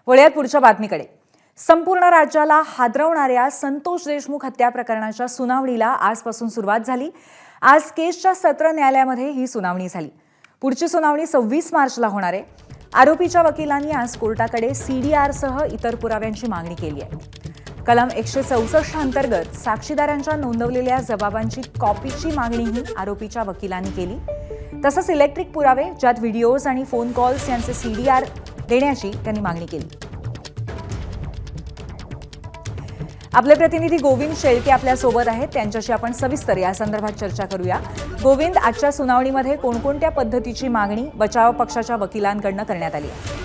वळूयात पुढच्या बातमीकडे। संपूर्ण राज्याला हादरवणाऱ्या संतोष देशमुख हत्या प्रकरणाच्या सुनावणीला आजपासून सुरुवात झाली। आज केसच्या सत्र न्यायालयामध्ये ही सुनावणी झाली। पुढची सुनावणी 26 मार्चला होणार आहे। आरोपीच्या वकिलांनी आज कोर्टाकडे सीडीआर सह इतर पुराव्यांची मागणी केली आहे। कलम 164 अंतर्गत साक्षीदारांच्या नोंदवलेल्या जबाबांची कॉपीची मागणीही आरोपीच्या वकिलांनी केली। तसंच इलेक्ट्रिक पुरावे ज्यात व्हिडिओज आणि फोन कॉल्स यांचे सीडीआर देण्याची त्यांनी मागणी केली। आपले प्रतिनिधी गोविंद शेळके आपल्या सोबत आहेत, त्यांच्याशी आपण सविस्तर या संदर्भात चर्चा करूया। गोविंद, आजच्या सुनावणीमध्ये कोणकोणत्या पद्धतीची मागणी बचाव पक्षाच्या वकिलांकडून करण्यात आली आहे?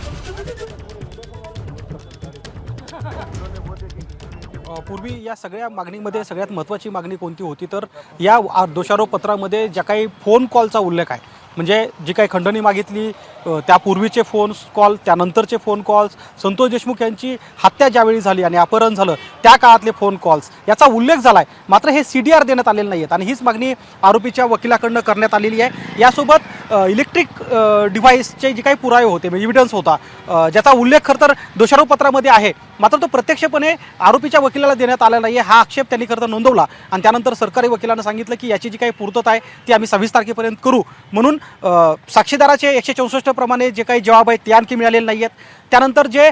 पूर्वी या सगळ्या मागणीमध्ये सगळ्यात महत्त्वाची मागणी कोणती होती तर या दोषारोपपत्रामध्ये ज्या काही फोन कॉलचा उल्लेख आहे, म्हणजे जी काही खंडणी मागितली त्यापूर्वीचे फोन कॉल, त्यानंतरचे फोन कॉल्स, संतोष देशमुख यांची हत्या ज्यावेळी झाली आणि अपहरण झालं त्या काळातले फोन कॉल्स याचा उल्लेख झाला आहे। मात्र हे सीडीआर देण्यात आलेले नाही आहेत आणि हीच मागणी आरोपीच्या वकिलाकडून करण्यात आलेली आहे। यासोबत इलेक्ट्रिक डिव्हाइसचे जे काही पुरावे होते, म्हणजे एव्हिडन्स होता ज्याचा उल्लेख खरं तर दोषारोपपत्रामध्ये आहे, मात्र तो प्रत्यक्षपणे आरोपीच्या वकिलाला देण्यात आला नाही आहे हा आक्षेप त्यांनी खरं तर नोंदवला आणि त्यानंतर सरकारी वकिलांना सांगितलं की याची जी काही पूर्तता आहे ती आम्ही 26 तारखेपर्यंत करू। म्हणून साक्षीदाराचे 164 प्रमाणे जे काही जबाब आहेत ते आणखी मिळालेले नाही आहेत। त्यानंतर जे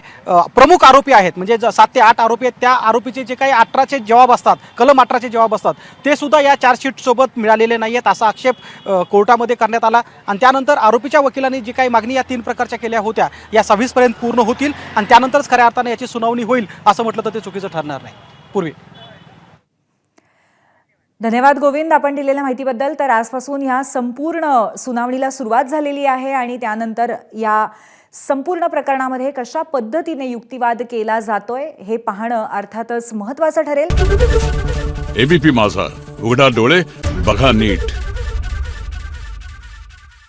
प्रमुख आरोपी आहेत, म्हणजे 7 ते 8 आरोपी आहेत, त्या आरोपीचे जे काही 18चे जबाब असतात, कलम 18चे जबाब असतात, ते सुद्धा या चार्जशीटसोबत मिळालेले नाही आहेत असा आक्षेप कोर्टामध्ये करण्यात आला। आणि त्यानंतर आरोपीच्या वकिलांनी जी काही मागणी या 3 प्रकारच्या केल्या होत्या या 26 पर्यंत पूर्ण होतील आणि त्यानंतरच खऱ्या अर्थाने याची सुनावणी होईल असं म्हटलं तर ते चुकीचं ठरणार नाही। पूर्वी धन्यवाद गोविंद, आपण दिलेल्या माहितीबद्दल। तर आजपासून ह्या संपूर्ण सुनावणीला सुरुवात झालेली आहे आणि त्यानंतर या संपूर्ण प्रकरणामध्ये कशा पद्धतीने युक्तिवाद केला जातोय हे पाहणं अर्थातच महत्त्वाचं ठरेल। एबीपी माझा, उघडा डोळे बघा नीट।